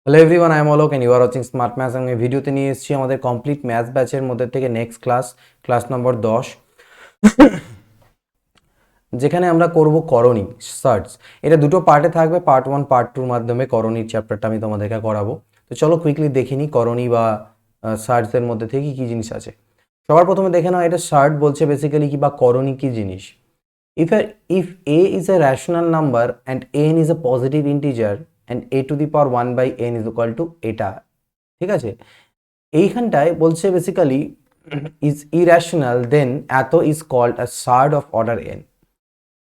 Hello everyone, I am Alok and you are watching smart maths. আমি ভিডিওতে নিয়ে এসেছি আমাদের কমপ্লিট ম্যাথস ব্যাচের মধ্যে থেকে নেক্সট ক্লাস নম্বর 10, যেখানে আমরা করব করণী সার্চ। এটা দুটো পার্টে থাকবে, পার্ট 1 পার্ট 2 মাধ্যমে করণীর চ্যাপ্টারটা আমি তোমাদেরকে করাবো। তো চলো কুইকলি দেখে নিই করণী বা সার্চের মধ্যে থেকে কি জিনিস আছে। সবার প্রথমে দেখে নাও এটা সার্চ বলছে বেসিক্যালি কি বা করণী কি জিনিস। If a is a rational number and n is a positive integer and a to the power 1 by n is equal to এটা, ঠিক আছে। এইখানটায় বলছে basically is irrational then it is called a surd of order n.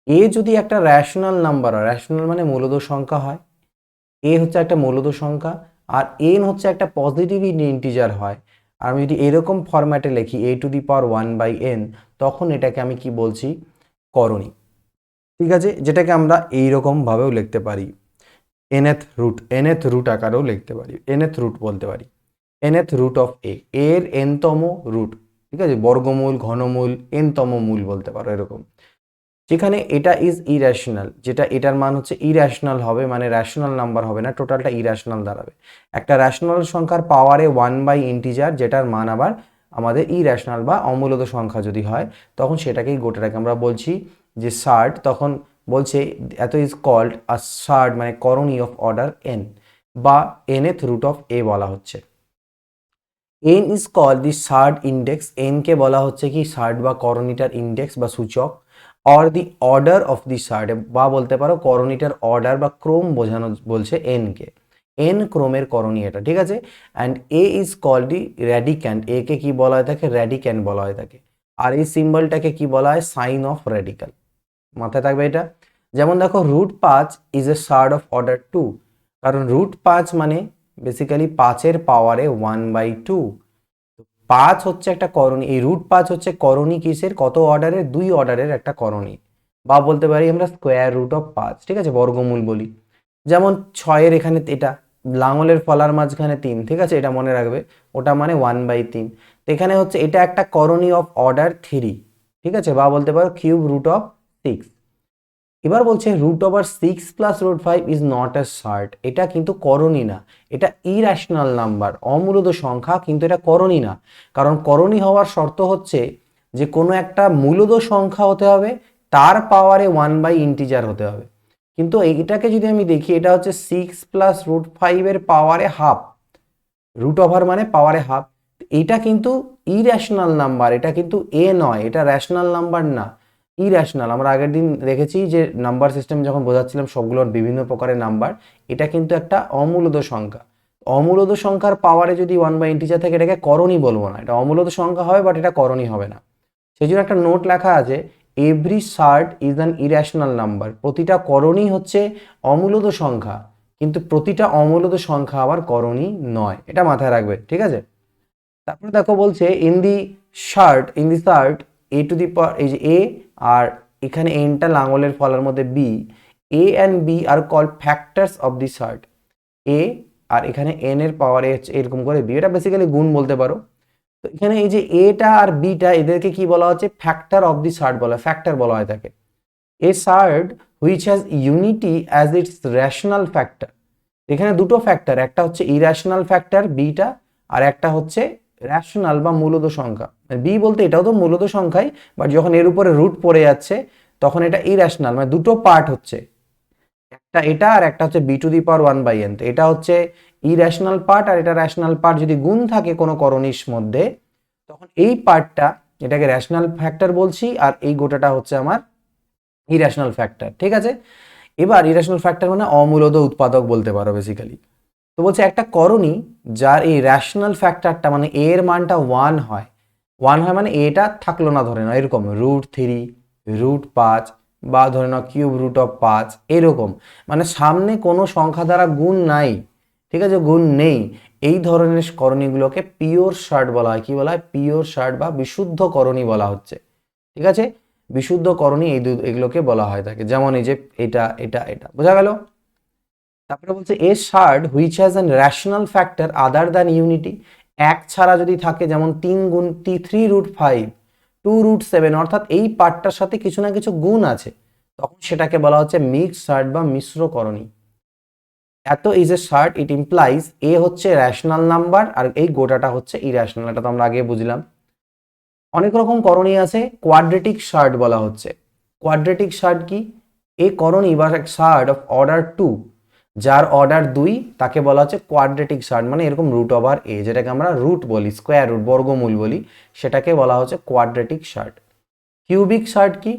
A যদি একটা rational number হয়, rational মানে মূলদ সংখ্যা হয়, এ হচ্ছে একটা মূলদ সংখ্যা আর এন হচ্ছে একটা পজিটিভ ইন্টিজার হয়, আর আমি যদি এরকম ফরম্যাটে লিখি a to the power 1 by n, তখন এটাকে আমি কি বলছি, করণী। ঠিক আছে, যেটাকে আমরা এইরকম ভাবেও লিখতে পারি, এনএথ রুট আকারেও লিখতে পারি, এনএথ রুট বলতে পারি, nth রুট অফ এ, এর nতম রুট। ঠিক আছে, বর্গমূল, ঘনমূল, nতম মূল বলতে পারো এরকম। যেখানে এটা ইজ ইরেশনাল, যেটা এটার মান হচ্ছে ইরেশনাল হবে, মানে র্যাশনাল নাম্বার হবে না, টোটালটা ইরেশনাল দাঁড়াবে। একটা র্যাশনাল সংখ্যার পাওয়ারে 1 বাই ইন্টিজার, যেটার মান আবার আমাদের ইরেশনাল বা অমূলদ সংখ্যা যদি হয়, তখন সেটাকেই গোটাটাকে আমরা বলছি যে সার্ড। তখন বলছে এত ইজ কল্ড আ সার্ড, মানে করণী অফ অর্ডার এন বা nth রুট অফ এ বলা হচ্ছে। N is called the surd index, n কে বলা হচ্ছে কি সার্ড বা করণীটার ইন্ডেক্স বা সূচক, or the order of the surd, বা বলতে পারো করণীটার অর্ডার বা ক্রম বোঝানো বলছে এন কে, এন ক্রমের করণী এটা। ঠিক আছে, and a is called the radicand, a কে কি বলা হয় থাকে, র্যাডিক্যান্ট বলা হয় থাকে। আর এই সিম্বলটাকে কি বলা হয়, সাইন অফ র্যাডিক্যাল। মাথায় থাকবে এটা। যেমন দেখো √5 ইজ এ সার্ড অফ অর্ডার 2, কারণ √5 মানে বেসিক্যালি 5-এর পাওয়ারে 1/2। 5 হচ্ছে একটা করণী, এই √5 হচ্ছে করণী কিসের, কত অর্ডারের, 2 অর্ডারের একটা করণী, বা বলতে পারি আমরা স্কোয়ার রুট অফ 5। ঠিক আছে, বর্গমূল বলি। যেমন 6-এর এখানে এটা লাঙলের ফলার মাঝখানে 3, ঠিক আছে, এটা মনে রাখবে, ওটা মানে 1/3। এখানে হচ্ছে এটা একটা করণী অফ অর্ডার 3, ঠিক আছে, বা বলতে পারো কিউব রুট অফ 6। এবার বলছে √6 plus √5 is not a shirt, এটা কিন্তু করণী না, এটা ইরেশনাল নাম্বার, অমূলদ সংখ্যা, কিন্তু এটা করণী না। কারণ করণী হওয়ার শর্ত হচ্ছে যে কোনো একটা মূলদ সংখ্যা হতে হবে, তার পাওয়ারে 1 বাই ইন্টিজার হতে হবে। কিন্তু এটাকে যদি আমি দেখি, এটা হচ্ছে 6 প্লাস √5 এর পাওয়ারে হাফ, রুট ওভার মানে পাওয়ারে হাফ। এটা কিন্তু ইরেশনাল নাম্বার, এটা কিন্তু এ নয়, এটা র্যাশনাল নাম্বার না, ইরেশনাল। আমরা আগের দিন দেখেছি যে নাম্বার সিস্টেম যখন বোঝাচ্ছিলাম সবগুলোর বিভিন্ন প্রকারের নাম্বার, এটা কিন্তু একটা অমূলদ সংখ্যা। অমূলদ সংখ্যার পাওয়ারে যদি 1 বাই ইন্টিজার থাকে, এটাকে করণী বলবো না, এটা অমূলদ সংখ্যা হবে, বাট এটা করণী হবে না। সেই জন্য একটা নোট লেখা আছে, every shirt is an irrational number, প্রতিটা করণী হচ্ছে অমূলদ সংখ্যা, কিন্তু প্রতিটা অমূলদ সংখ্যা আবার করণী নয়, এটা মাথায় রাখবে। ঠিক আছে, তারপরে দেখো বলছে in the surd a to the power, এই যে এ আর এখানে এনটা লাঙলের ফলার মধ্যে b, a and b are called factors of the surd. A আর এখানে এন এর পাওয়ার এরকম করে বি, এটা বেসিক্যালি গুণ বলতে পারো। তো এখানে এই যে এটা আর বিটা, এদেরকে কি বলা হচ্ছে, ফ্যাক্টর অফ দি সার্ট বলা হয়, ফ্যাক্টর বলা হয় থাকে। A surd which has unity as its rational factor, এখানে দুটো ফ্যাক্টর, একটা হচ্ছে ইরেশনাল ফ্যাক্টর বিটা, আর একটা হচ্ছে রেশনাল বা মূলদ সংখ্যা। বি বলতে এটাও তো মূলদ সংখ্যাই, বাট যখন এর উপরে রুট পড়ে যাচ্ছে তখন এটা ইরেশনাল, মানে দুটো পার্ট হচ্ছে, একটা এটা আর একটা হচ্ছে B to the power 1/n। তো এটা হচ্ছে ইরেশনাল পার্ট আর এটা রেশনাল পার্ট, যদি গুণ থাকে কোনো করণীর মধ্যে, তখন এই পার্টটা, এটাকে রেশনাল ফ্যাক্টর বলছি, আর এই গোটাটা হচ্ছে আমার ইরেশনাল ফ্যাক্টর। ঠিক আছে, এবার ইরেশনাল ফ্যাক্টর মানে অমূলদ উৎপাদক বলতে পারো বেসিক্যালি। তো বলছে একটা করণী যার এই র্যাশনাল ফ্যাক্টরটা, মানে এর মানটা 1 হয়, 1 হয় মানে এটা থাকলো না, ধরে নাও এরকম √3, √5, বা ধরে নাও কিউব রুট অফ 5, এরকম, মানে সামনে কোনো সংখ্যা দ্বারা গুণ নাই, ঠিক আছে, গুণ নেই, এই ধরনের করণীগুলোকে পিওর সার্ট বলা হয়। কি বলা হয়, পিওর সার্ট বা বিশুদ্ধ করণী বলা হচ্ছে। ঠিক আছে, বিশুদ্ধ করণী এগুলোকে বলা হয় থাকে। যেমন এই যে এটা এটা এটা, বোঝা গেল। তারপরে বলছে a surd which has an rational factor other than unity, এক ছাড়া যদি থাকে, যেমন 3 √5, 2 √7, অর্থাৎ এই পার্টটার সাথে কিছু না কিছু গুণ আছে, তখন সেটাকে বলা হচ্ছে মিক্সড সার্ট বা মিশ্র করণী। এত is a shirt it implies এ হচ্ছে র্যাশনাল নাম্বার আর এই গোটাটা হচ্ছে ইর্যাশনাল, এটা তো আমরা আগে বুঝলাম। অনেক রকম করণী আছে, কোয়াড্রেটিক শার্ট বলা হচ্ছে। কোয়াড্রেটিক শার্ট কি? এ করণী বা শার্ট অফ অর্ডার 2 যার অর্ডার 2 তাকে বলা হচ্ছে কোয়াড্রেটিক শার্ট, মানে এরকম রুট ওভার এ, যেটাকে আমরা রুট বলি, স্কোয়ার রুট, বর্গমূল বলি, সেটাকে বলা হচ্ছে কোয়াড্রেটিক শার্ট। কিউবিক শার্ট কি?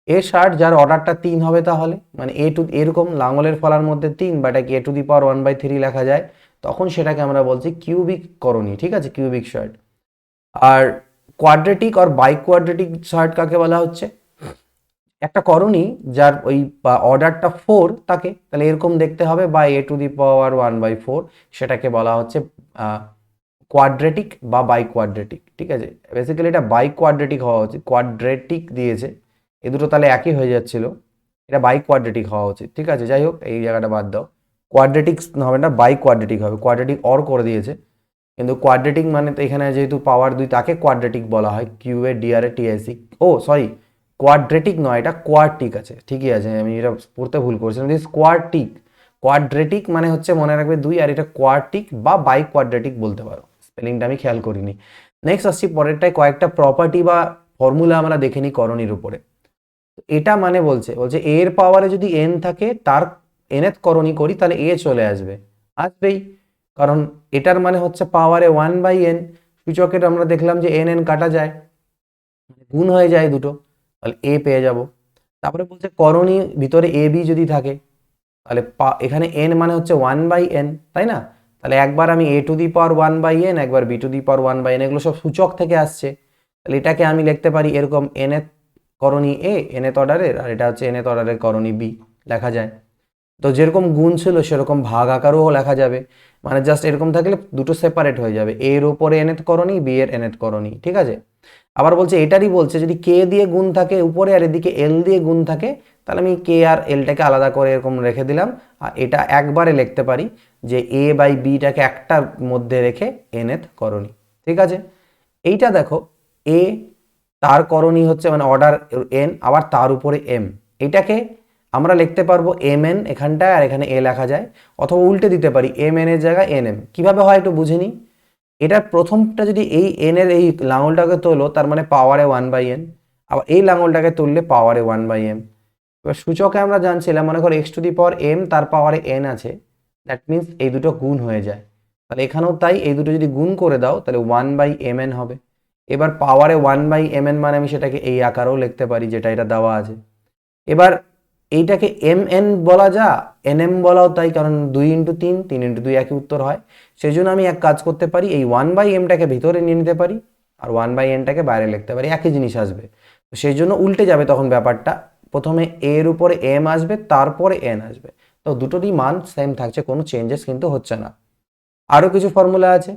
এ শার্ট যার অর্ডারটা 3 হবে, তাহলে মানে এ টু এরকম লাঙলের ফলার মধ্যে 3 বা এটাকে এ টু দি পাওয়ার 1/3 লেখা যায়, তখন সেটাকে আমরা বলছি কিউবিক করণী, ঠিক আছে, কিউবিক শার্ট। আর কোয়াড্রেটিক আর বাই কোয়াড্রেটিক শার্ট কাকে বলা হচ্ছে? একটা করণী যার ওই অর্ডারটা 4 তাকে তাহলে এরকম দেখতে হবে, বা এ টু দি পাওয়ার 1/4, সেটাকে বলা হচ্ছে কোয়াড্রেটিক বা বাই কোয়াড্রেটিক, ঠিক আছে। বেসিক্যালি এটা বাই কোয়াড্রেটিক হওয়া উচিত, কোয়াড্রেটিক দিয়েছে, এ দুটো তাহলে একই হয়ে যাচ্ছিল, এটা বাই কোয়াড্রেটিক হওয়া উচিত, ঠিক আছে। যাই হোক, এই জায়গাটা বাদ দাও, কোয়াড্রেটিক হবে না, বাই কোয়াড্রেটিক হবে, কোয়াড্রেটিক অর করে দিয়েছে, কিন্তু কোয়াড্রেটিক মানে তো এখানে যেহেতু পাওয়ার 2 তাকে কোয়াড্রেটিক বলা হয়, Q A D R A T I C, oh sorry, quadratic নয়, এটা কোয়ার্টিক আছে, ঠিকই আছে, আমি এটা পড়তে ভুল করেছিলাম, দিস কোয়ার্টিক। কোয়াড্রেটিক মানে হচ্ছে মনে রাখবে 2, আর এটা কোয়ার্টিক বা বাই কোয়াড্রেটিক বলতে পারো, স্পেলিংটা আমি খেয়াল করিনি। নেক্সট আসছি পরেরটায়, কয়েকটা প্রপার্টি বা ফর্মুলা আমরা দেখে নিই করণীর উপরে। এটা মানে বলছে এ এর পাওয়ারে যদি এন থাকে, তার nth করণী করি, তাহলে এ চলে আসবে, আসবেই, কারণ এটার মানে হচ্ছে পাওয়ারে 1/n, সূচকের আমরা দেখলাম যে এন এন কাটা যায়, গুণ হয়ে যায় দুটো, তাহলে এ পেয়ে যাব। তারপরে বলছে করণী ভিতরে এ বি যদি থাকে, তাহলে এখানে এন মানে হচ্ছে 1/n, তাই না? তাহলে একবার আমি এ টু দি পাওয়ার 1/n, একবার B to the power 1/n, এগুলো সব সূচক থেকে আসছে, তাহলে এটাকে আমি লিখতে পারি এরকম, nth করণী এ nth অর্ডারের, আর এটা হচ্ছে nth অর্ডারের করণী বি, লেখা যায়। তো যেরকম গুণ ছিল সেরকম ভাগ আকারেও লেখা যাবে, মানে জাস্ট এরকম থাকলে দুটো সেপারেট হয়ে যাবে, এর ওপরে nth করণী, বি এর nth করণী, ঠিক আছে। আবার বলছে এটারই বলছে যদি কে দিয়ে গুণ থাকে উপরে আর এদিকে এল দিয়ে গুণ থাকে, তাহলে আমি কে আর এলটাকে আলাদা করে এরকম রেখে দিলাম, আর এটা একবারে লিখতে পারি যে এ বাই বিটাকে একটার মধ্যে রেখে nth করণী, ঠিক আছে। এইটা দেখো, এ তার করণী হচ্ছে মানে অর্ডার এন, আবার তার উপরে এম, এটাকে আমরা লিখতে পারবো এম এন এখানটায়, আর এখানে এ লেখা যায়, অথবা উল্টে দিতে পারি এম এন এর জায়গায় এন এম। কিভাবে হয় একটু বুঝে নিই। এটার প্রথমটা যদি এই এন এর এই লাঙলটাকে তোলো, তার মানে পাওয়ারে 1/n, আবার এই লাঙলটাকে তুললে পাওয়ারে 1/m। এবার সূচকে আমরা জানছিলাম, মনে করো X to the power M, তার পাওয়ারে এন আছে, দ্যাট মিনস এই দুটো গুণ হয়ে যায়, তাহলে এখানেও তাই, এই দুটো যদি গুণ করে দাও তাহলে 1/mn হবে। এবার পাওয়ারে 1/mn মানে আমি সেটাকে এই আকারেও লিখতে পারি, যেটা এটা দেওয়া আছে। এবার এইটাকে এম এন বলা যা, এন এম বলাও তাই, কারণ 2 × 3, 3 × 2 একই উত্তর হয়। সেই জন্য আমি এক কাজ করতে পারি, এই 1/mটাকে ভিতরে নিয়ে নিতে পারি, আর 1/nটাকে বাইরে লিখতে পারি, একই জিনিস আসবে। তো সেই জন্য উল্টে যাবে তখন ব্যাপারটা, প্রথমে এর উপরে এম আসবে, তারপরে এন আসবে, তো দুটোরই মান সেম থাকছে, কোনো চেঞ্জেস কিন্তু হচ্ছে না। আরও কিছু ফর্মুলা আছে,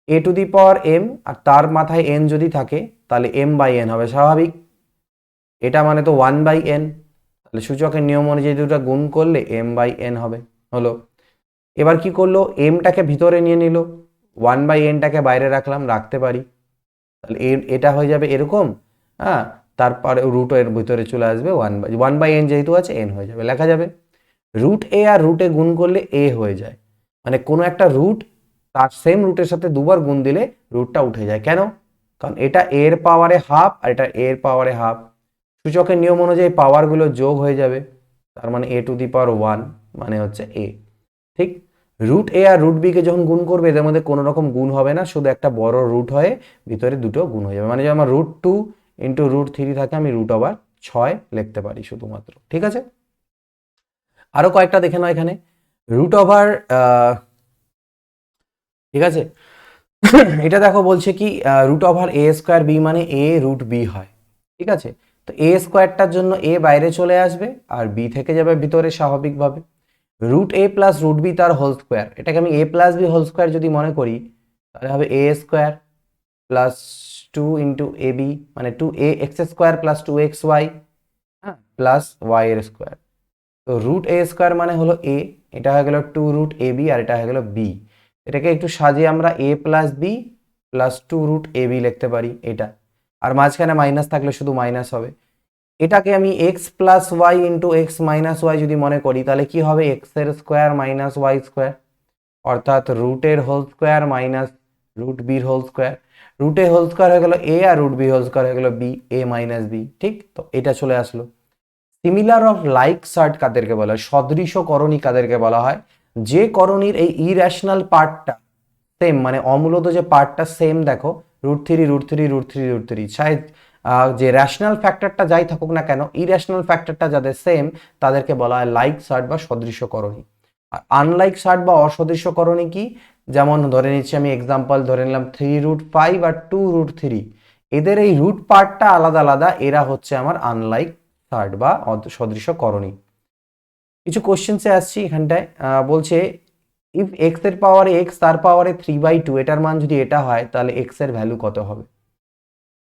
এ to the power M R তার মাথায় এন যদি থাকে, তাহলে m/n হবে, স্বাভাবিক, এটা মানে তো 1/n, তাহলে সূচকের নিয়ম অনুযায়ী দুটো গুণ করলে m/n হবে, হলো। এবার কি করলো, এমটাকে ভিতরে নিয়ে নিল, 1/nটাকে বাইরে রাখলাম, রাখতে পারি, তাহলে এটা হয়ে যাবে এরকম, হ্যাঁ, তারপরে রুট এর ভিতরে চলে আসবে 1/n, যেহেতু আছে n হয়ে যাবে, লেখা যাবে। রুট এ আর রুট এ গুণ করলে এ হয়ে যায়, মানে কোনো একটা রুট তার সেম রুটের সাথে দুবার গুণ দিলে রুটটা উঠে যায়, কেন? কারণ এটা এর পাওয়ারে হাফ আর এটা এর পাওয়ারে হাফ, সূচকের নিয়ম অনুযায়ী পাওয়ারগুলো যোগ হয়ে যাবে, তার মানে এ টু দি পাওয়ার 1 মানে হচ্ছে এ, ঠিক। রুট এ আর রুট বি কে যখন গুণ করবে, এদের মধ্যে কোনো রকম গুণ হবে না, শুধু একটা বড় রুট হয়ে ভিতরে দুটো গুণ হয়ে যাবে, মানে যে আমার √2 × √3 থাকে, আমি √6 লিখতে পারি শুধুমাত্র, ঠিক আছে। আরো কয়েকটা দেখে নাও এখানে, রুট ওভার, ঠিক আছে। এটা দেখো বলছে কি, √a² b মানে a√b হয়, ঠিক আছে। তো a স্কোয়ারটার জন্য a বাইরে চলে আসবে আর b থেকে যাবে ভিতরে স্বাভাবিকভাবে, √a + √b তার হোল স্কোয়ার, এটাকে আমি a + b হোল স্কোয়ার যদি মনে করি, তাহলে হবে a² + 2 × ab, মানে 2ax² + 2xy, হ্যাঁ, প্লাস y এর স্কোয়ার। তো √a² মানে হলো a, এটা হয়ে গেল 2√ab, আর এটা হয়ে গেল b। এটাকে একটু সাজিয়ে আমরা a + b + 2√ab লিখতে পারি, এটা, আর মাঝখানে মাইনাস থাকলে শুধু মাইনাস হবে। এটাকে আমি X plus Y into X minus Y যদি মনে করি, তাহলে কি হবে, এক্স এর স্কোয়ার মাইনাস ওয়াই স্কোয়ার, অর্থাৎ রুটের হোল স্কোয়ার মাইনাস রুট বির হোল স্কোয়ার। রুটে হোল স্কোয়ার হয়ে গেল এ, আর রুট বি হোল স্কোয়ার হয়ে গেল বি, এ মাইনাস বি। ঠিক তো, এটা চলে আসলো। সিমিলার অফ লাইক সার্ট কাদেরকে বলা হয়, সদৃশ করণী কাদেরকে বলা হয়, যে করণীর এই ইরেশনাল পার্টটা সেম, মানে অমূলত যে পার্টটা সেম, দেখো root three root three root three root three, চাই যে রেশনাল ফ্যাক্টরটা যাই থাকুক না কেন, ইরেশনাল ফ্যাক্টরটা যাদের সেম তাদেরকে বলা হয় লাইক সার্ট বা সদৃশ করণী। আর আনলাইক সার্ট বা অসদৃশ করণী কি, যেমন ধরে নিচ্ছি আমি এক্সাম্পল ধরে নিলাম 3√5 আর 2√3, এদের এই রুট পার্টটা আলাদা আলাদা, এরা হচ্ছে আমার আনলাইক সার্ট বা সদৃশ করণী। কিছু কোশ্চেন্সে আসছি এখানটায়, বলছে ইফ এক্স এর পাওয়ারে এক্স তার পাওয়ারে 3/2, এটার মান যদি এটা হয় তাহলে এক্স এর ভ্যালু কত হবে।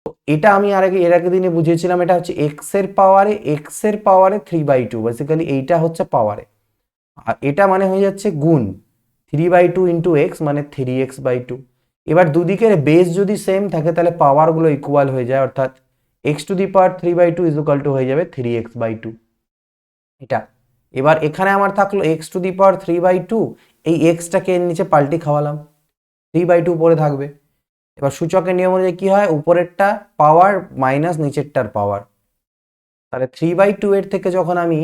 তো এটা আমি এর আগে দিনে বুঝিয়েছিলাম, এটা হচ্ছে এক্স এর পাওয়ারে 3/2, বেসিক্যালি এইটা হচ্ছে পাওয়ারে, আর এটা মানে হয়ে যাচ্ছে গুণ 3/2 ইন্টু এক্স, মানে 3x/2। এবার দুদিকের বেস যদি সেম থাকে তাহলে পাওয়ারগুলো ইকুয়াল হয়ে যায়, অর্থাৎ x to the power 3/2 is equal to হয়ে যাবে 3x/2 এটা। এবার এখানে আমার থাকলো এক্স টু দি পাওয়ার 3/2, এই এক্সটাকে এর নিচে পাল্টি খাওয়ালাম, 3/2 উপরে থাকবে। এবার সূচকের নিয়ম অনুযায়ী কি হয়, উপরেরটা পাওয়ার মাইনাস নিচেরটার পাওয়ার, তাহলে 3/2 এর থেকে যখন আমি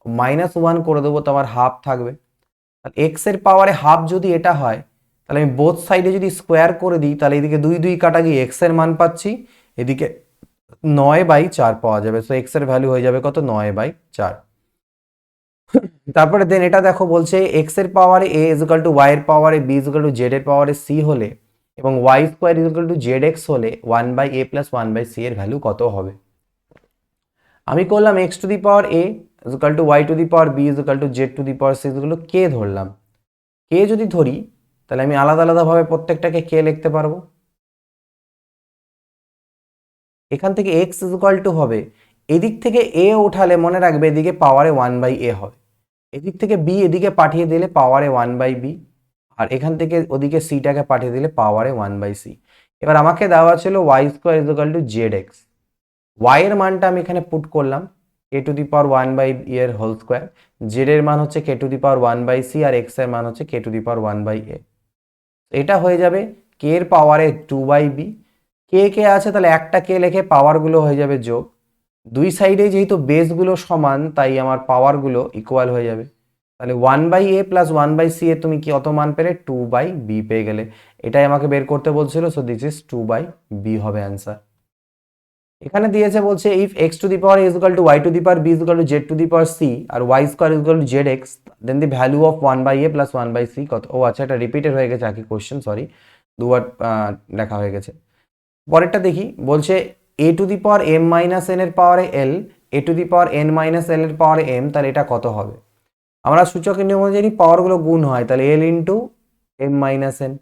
-1 করে দেবো তো আমার হাফ থাকবে। এক্স এর পাওয়ারে হাফ যদি এটা হয়, তাহলে আমি বোথ সাইডে যদি স্কোয়ার করে দিই, তাহলে এদিকে 2 কাটা গিয়ে এক্স এর মান পাচ্ছি, এদিকে 9/4 পাওয়া যাবে। সো এক্স এর ভ্যালু হয়ে যাবে কত, 9/4। তারপরে দেন এটা দেখো, বলছে এক্স এর পাওয়ারে A is equal to Y এর পাওয়ারে B is equal to Z এর পাওয়ারে সি হলে, এবং Y square is equal to Z X হলে 1/a প্লাস 1/c এর ভ্যালু কত হবে। আমি করলাম x to the power a is equal to Y to the power B is equal to Z to the power c is equal to k ধরলাম। K যদি ধরি তাহলে আমি আলাদা আলাদাভাবে প্রত্যেকটাকে কে লিখতে পারবো। এখান থেকে এক্স ইজ ইকুয়াল টু হবে, এদিক থেকে এ উঠালে মনে রাখবে এদিকে পাওয়ারে 1/a হবে, এদিক থেকে বি এদিকে পাঠিয়ে দিলে পাওয়ারে 1/b, আর এখান থেকে ওদিকে সিটাকে পাঠিয়ে দিলে পাওয়ারে 1/c। এবার আমাকে দেওয়া ছিল Y square is equal to Z X, Y এর মানটা আমি এখানে পুট করলাম কে টু দি পাওয়ার 1/e এর হোল স্কোয়ার, জেড এর মান হচ্ছে কে two the power 1/c, R x এর মান হচ্ছে কে টু দি পাওয়ার 1/a। এটা হয়ে যাবে কে এর পাওয়ারে 2/b, কে কে আছে তাহলে একটা কে লিখে পাওয়ারগুলো হয়ে যাবে যোগ, দুই সাইডে যেহেতু বেসগুলো সমান তাই আমার পাওয়ারগুলো ইকুয়াল হয়ে যাবে। তাহলে 1/a প্লাস 1/c এ তুমি কি অত মান পেলে, 2/b পেয়ে গেলে। এটাই আমাকে বের করতে বলছিল, সো দিস ইজ 2/b হবে অ্যান্সার। এখানে দিয়েছে বলছে if X to the power is equal to Y to the power B is equal to Z to the power C আর Y square is equal to Z X, then the value of 1/a plus 1/c কত। ও আচ্ছা, এটা repeated হয়ে গেছে একই question, sorry দুবার লেখা হয়ে গেছে। পরেরটা দেখি, বলছে a to the power m minus n এর পাওয়ারে l, A to the power n minus l এর পাওয়ারে এম, তাহলে এটা কত হবে। আমরা সূচকের নিয়ম অনুযায়ী পাওয়ারগুলো গুণ হয়, তাহলে L into M minus N,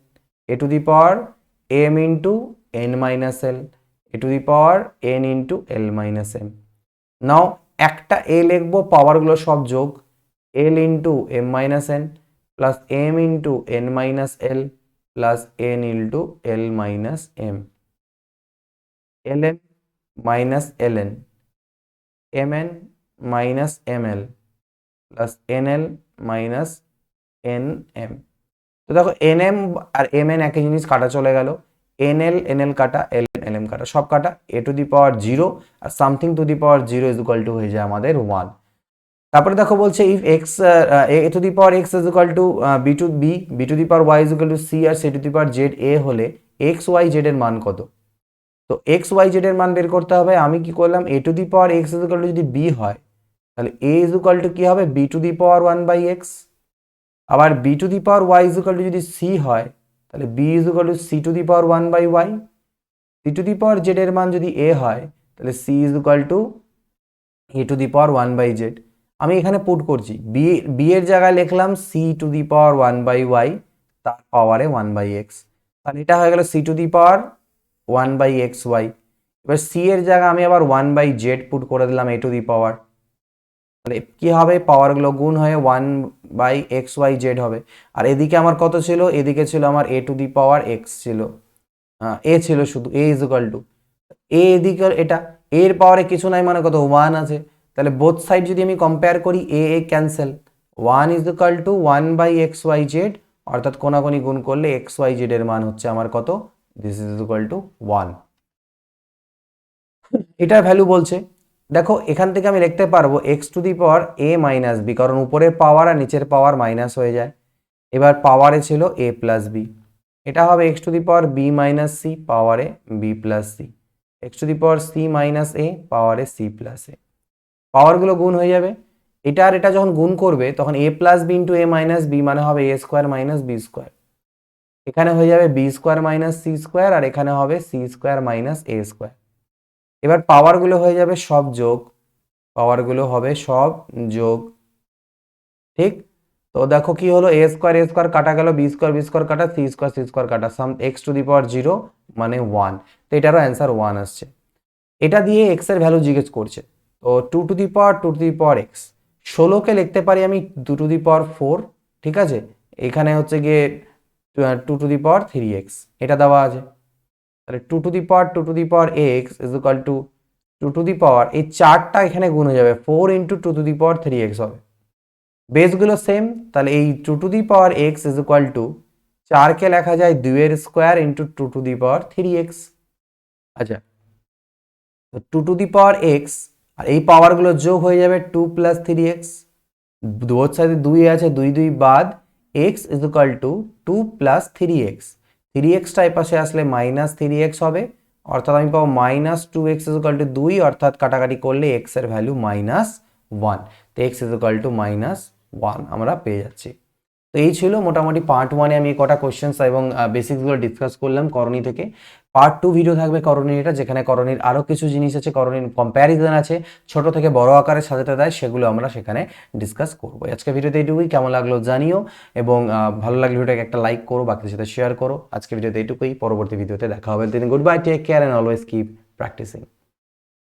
A to the power M into N minus L, A to the power N into L minus M. Now একটা এ লিখবো, পাওয়ারগুলো সব যোগ, L into M minus N plus M into N minus L plus N into L minus M, L N minus L N, M N minus M L plus N L minus N M. তো দেখো N M R M N একই জিনিস, কাটা চলে গেল, N L কাটা, L M কাটা, সব কাটা, এ টু দি পাওয়ার 0 আর something to the power 0 is equal to হয়ে যায় আমাদের 1। তারপরে দেখো বলছে if X A to the power X is equal to B to the power Y is equal to C আর C to the power Z A হলে X Y Z এর মান কত। তো এক্স ওয়াই জেড এর মান বের করতে হবে। আমি কি করলাম, A to the power X is equal to যদি বি হয় তাহলে এ ইজ ইকুয়াল টু কি হবে, B to the power 1/x, আবার B to the power Y is equal to যদি সি হয় তাহলে B is equal to C to the power 1/y, C to the power Z এর মান যদি A হয় তাহলে C is equal to A to the power 1/z। আমি এখানে পুট করছি, বি এর জায়গায় লিখলাম C to the power 1/y তার পাওয়ারে 1/x, তাহলে এটা হয়ে গেল C to the power 1/xy। এবার সি এর জায়গায় আমি আবার 1/z পুট করে দিলাম এ টু দি পাওয়ার, তাহলে কি হবে, পাওয়ারগুলো গুণ হয়ে 1/xyz হবে। আর এদিকে আমার কত ছিল, এদিকে ছিল আমার এ টু দি পাওয়ার এক্স ছিল, এ ছিল শুধু, এ ইজ ইকুয়াল টু এ, এদিকে এটা এর পাওয়ারে কিছু নাই মানে কত 1 আছে, তাহলে বোথ সাইড যদি আমি কম্পেয়ার করি A cancel, 1 is equal to 1/xyz, অর্থাৎ কোনাকুনি গুণ করলে xyz এর মান হচ্ছে আমার কত, দিস ইজ ইকুয়াল টু 1। এটার ভ্যালু বলছে, দেখো এখান থেকে আমি লিখতে পারবো X to the power A minus B, কারণ উপরের পাওয়ার আর নিচের পাওয়ার মাইনাস হয়ে যায়। এবার পাওয়ারে ছিল এ প্লাস বি, এটা হবে X to the power B minus C পাওয়ারে B plus C, X to the power C minus A পাওয়ারে সি প্লাস এ। পাওয়ারগুলো গুণ হয়ে যাবে, এটা আর এটা যখন গুণ করবে তখন A plus B into A minus B মানে হবে A square minus B square, এখানে হয়ে যাবে B square minus C square, আর এখানে হবে C square minus A square. এবার পাওয়ারগুলো হয়ে যাবে সব যোগ, পাওয়ারগুলো হবে সব যোগ, ঠিক। তো দেখো কি হলো, এ স্কোয়ার কাটা গেল, বি স্কোয়ার কাটা, সি স্কোয়ার কাটা, সাম এক্স টু দি পাওয়ার 0 মানে 1, তো এটারও অ্যান্সার 1 আসছে। এটা দিয়ে এক্স এর ভ্যালু জিজ্ঞেস করছে, তো 2 টু দি পাওয়ার এক্স, 16কে লিখতে পারি আমি 2 টু দি পাওয়ার 4, ঠিক আছে, এখানে হচ্ছে গিয়ে 2 টু দি পাওয়ার 3x, এটা দেওয়া আছে। তাহলে 2 to the power X is equal to 2 to the power, এই 4টা এখানে গুণ হয়ে যাবে, 4 into 2 to the power 3x হবে, বেসগুলো সেম, তাহলে এই 2 to the power X is equal to 4কে লেখা যায় 2 এর square into 2 to the power 3x। আচ্ছা, তো 2 টু দি পাওয়ার এক্স আর এই পাওয়ারগুলো যোগ হয়ে যাবে 2 প্লাস 3x, বোথ সাইডে 2 আছে, 2 2 বাদ, x is equal to 2 plus 3x, 3x টাই পাশে আসলে মাইনাস 3x হবে, অর্থাৎ আমি পাবো minus 2x is equal to 2, অর্থাৎ কাটাকাটি করলে x এর ভ্যালু মাইনাস 1, তো x is equal two minus 1 আমরা পেয়ে যাচ্ছি। তো এই ছিল মোটামুটি পার্ট 1-এ আমি কটা কোশ্চেন্স এবং বেসিক্সগুলো ডিসকাস করলাম করণী থেকে। পার্ট 2 ভিডিও থাকবে করণীর, এটা যেখানে করণীর আরও কিছু জিনিস আছে, করণীর কম্প্যারিজন আছে, ছোট থেকে বড় আকারে সাজাতে দেয়, সেগুলো আমরা সেখানে ডিসকাস করবো। আজকে ভিডিওতে এইটুকুই, কেমন লাগলো জানিও, এবং ভালো লাগলে ভিডিওটাকে একটা লাইক করো, বাকিদের সাথে শেয়ার করো। আজকে ভিডিওতে এইটুকুই, পরবর্তী ভিডিওতে দেখা হবে। দিন goodbye, take care and always keep practising.